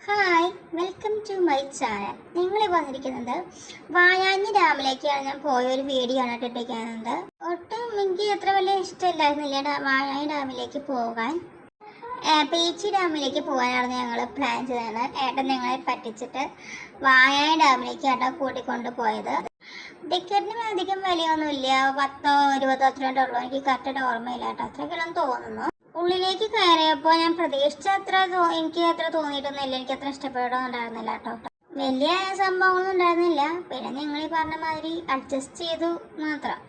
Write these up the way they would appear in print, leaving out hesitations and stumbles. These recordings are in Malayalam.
Hi, welcome to my channel. നിങ്ങൾ വന്നിരിക്കുന്നത് വായാഞ്ഞി ഡാമിലേക്കാണ്. ഞാൻ പോയൊരു വീഡിയോ ആണ് ഇട്ടിരിക്കുന്നത്. ഒട്ടും എനിക്ക് അത്ര വലിയ ഇഷ്ടമില്ലായിരുന്നില്ല വായാഞ്ഞി ഡാമിലേക്ക് പോകാൻ. പേച്ചി ഡാമിലേക്ക് പോകാനായിരുന്നു ഞങ്ങൾ പ്ലാൻ ചെയ്തത്. ഏട്ടൻ ഞങ്ങളെ പറ്റിച്ചിട്ട് വായാഞ്ഞി ഡാമിലേക്കാണ് കൂട്ടിക്കൊണ്ട് പോയത്. ടിക്കറ്റിന് അധികം വിലയൊന്നുമില്ല, 10-20 അത്രേ ഉള്ളൂ. എനിക്ക് കറക്റ്റായിട്ട് ഓർമ്മയില്ല കേട്ടോ, അത്രയ്ക്കെല്ലാം തോന്നുന്നു. ഉള്ളിലേക്ക് കയറിയപ്പോൾ ഞാൻ പ്രതീക്ഷിച്ച എനിക്ക് അത്ര തോന്നിയിട്ടൊന്നുമില്ല. എനിക്ക് അത്ര ഇഷ്ടപ്പെടണമെന്നുണ്ടായിരുന്നില്ല കേട്ടോ. വലിയ സംഭവങ്ങളൊന്നും ഉണ്ടായിരുന്നില്ല. പിന്നെ നിങ്ങൾ ഈ പറഞ്ഞ മാതിരി അഡ്ജസ്റ്റ് ചെയ്തു മാത്രം.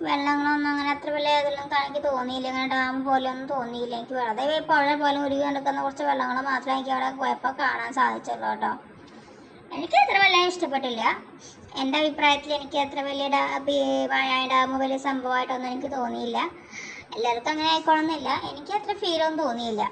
വെള്ളങ്ങളൊന്നും അങ്ങനെ അത്ര വലിയ ഇതെല്ലാം എനിക്ക് തോന്നിയില്ല. ഇങ്ങനെ ഡാം പോലെ ഒന്നും തോന്നിയില്ല. എനിക്ക് വെറുതെ പുഴ പോലെ ഉരുകി നടക്കുന്ന കുറച്ച് വെള്ളങ്ങൾ മാത്രമേ എനിക്ക് അവിടെ പോയപ്പോൾ കാണാൻ സാധിച്ചുള്ളൂ കേട്ടോ. എനിക്ക് അത്ര വലിയ ഇഷ്ടപ്പെട്ടില്ല. എൻ്റെ അഭിപ്രായത്തിൽ എനിക്ക് അത്ര വലിയ വായാഞ്ഞി ഡാം വലിയ സംഭവമായിട്ടൊന്നും എനിക്ക് തോന്നിയില്ല. എല്ലാവർക്കും അങ്ങനെ ആയിക്കോണമെന്നില്ല. എനിക്ക് അത്ര ഫീലൊന്നും തോന്നിയില്ല.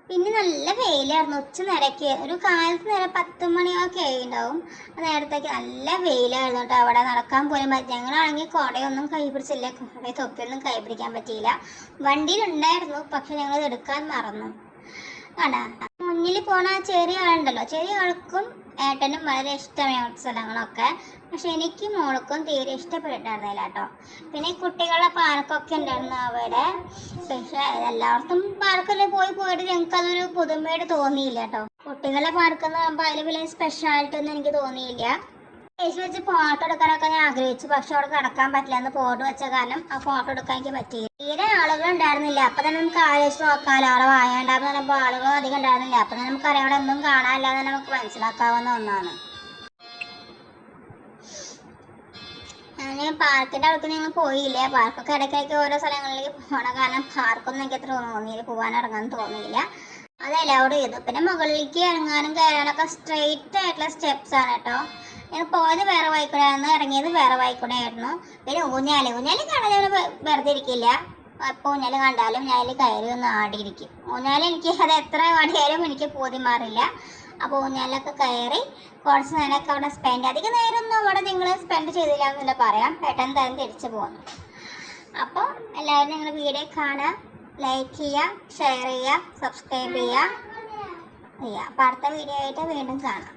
പിന്നെ നല്ല വെയിലായിരുന്നു. ഉച്ച നേരക്ക് ഒരു കാലത്ത് നേരം 10 മണിയൊക്കെ ആയിട്ടുണ്ടാവും. ആ നേരത്തേക്ക് നല്ല വെയിലായിരുന്നു കേട്ടോ. അവിടെ നടക്കാൻ പോലും പറ്റും. ഞങ്ങളാണെങ്കിൽ കുടയൊന്നും കൈ പിടിച്ചില്ല. കുട തൊപ്പിയൊന്നും കൈ പിടിക്കാൻ പറ്റിയില്ല. വണ്ടിയിലുണ്ടായിരുന്നു, പക്ഷെ ഞങ്ങൾ എടുക്കാൻ മറന്നു. ആടാ മുന്നിൽ പോണ ചെറിയ ആളുണ്ടല്ലോ, ചെറിയ ആൾക്കും ഏട്ടനും വളരെ ഇഷ്ടമായ സ്ഥലങ്ങളൊക്കെ. പക്ഷെ എനിക്കും മോൾക്കും തീരെ ഇഷ്ടപ്പെട്ടിട്ടുണ്ടായിരുന്നില്ല കേട്ടോ. പിന്നെ കുട്ടികളുടെ പാർക്കൊക്കെ ഉണ്ടായിരുന്നു അവിടെ. പക്ഷെ എല്ലായിടത്തും പാർക്കിൽ പോയിട്ട് ഞങ്ങൾക്ക് അതൊരു പുതുമയായിട്ട് തോന്നിയില്ല കേട്ടോ. കുട്ടികളുടെ പാർക്ക് എന്ന് പറയുമ്പോൾ അതിൽ വലിയ സ്പെഷ്യാലിറ്റി ഒന്നും എനിക്ക് തോന്നിയില്ല. വെച്ച് ഫോട്ടോ എടുക്കാനൊക്കെ ഞാൻ ആഗ്രഹിച്ചു, പക്ഷെ അവിടെ കിടക്കാൻ പറ്റില്ല എന്ന് ബോർഡ് വെച്ച കാരണം ആ ഫോട്ടോ എടുക്കാൻ എനിക്ക് പറ്റിയില്ല. തീരെ ആളുകൾ ഉണ്ടായിരുന്നില്ല. അപ്പൊ തന്നെ നമുക്ക് ആലോചിച്ച് നോക്കാമല്ലോ, അവിടെ വായാഞ്ഞി ഡാം എന്ന് പറയുമ്പോൾ ആളുകളും അധികം ഉണ്ടായിരുന്നില്ല. അപ്പൊ തന്നെ നമുക്കറിയാം അവിടെ ഒന്നും കാണാനില്ലാതെ നമുക്ക് മനസ്സിലാക്കാവുന്ന ഒന്നാണ്. ഞാൻ പാർക്കിന്റെ അടുത്ത് ഞങ്ങൾ പോയില്ല. പാർക്കൊക്കെ ഇടയ്ക്കിടയ്ക്ക് ഓരോ സ്ഥലങ്ങളിലേക്ക് പോകണം, കാരണം പാർക്കൊന്നും എനിക്ക് അത്ര തോന്നിയില്ല, പോകാൻ ഇറങ്ങാൻ തോന്നിയില്ല. അത് അലൗഡ് ചെയ്തു. പിന്നെ മുകളിലേക്ക് ഇറങ്ങാനും കയറാനൊക്കെ സ്ട്രെയിറ്റ് ആയിട്ടുള്ള സ്റ്റെപ്സ് ആണ് കേട്ടോ. ഞാൻ പോയത് വേറെ വഴിക്കൂടെ ആയിരുന്നു, ഇറങ്ങിയത് വേറെ വഴിക്കൂടെ ആയിരുന്നു. പിന്നെ ഊഞ്ഞാല് കാണാൻ ഞാൻ വെറുതെ ഇരിക്കില്ല. അപ്പോൾ ഊഞ്ഞാല് കണ്ടാലും ഞാൻ അതിൽ കയറി ഒന്ന് ആടിയിരിക്കും. ഊഞ്ഞാല് എനിക്ക് അത് എത്ര ആടിയാലും എനിക്ക് പോതി മാറില്ല. അപ്പോൾ ഊഞ്ഞാലൊക്കെ കയറി കുറച്ച് നേരമൊക്കെ അവിടെ അധികം നേരമൊന്നും അവിടെ നിങ്ങൾ സ്പെൻഡ് ചെയ്തില്ല എന്നല്ല പറയാം. പെട്ടെന്ന് തന്നെ തിരിച്ചു പോകുന്നു. അപ്പോൾ എല്ലാവരും നിങ്ങൾ വീഡിയോ കാണുക, ലൈക്ക് ചെയ്യുക, ഷെയർ ചെയ്യുക, സബ്സ്ക്രൈബ് ചെയ്യുക. അപ്പോൾ അടുത്ത വീഡിയോ ആയിട്ട് വീണ്ടും കാണാം.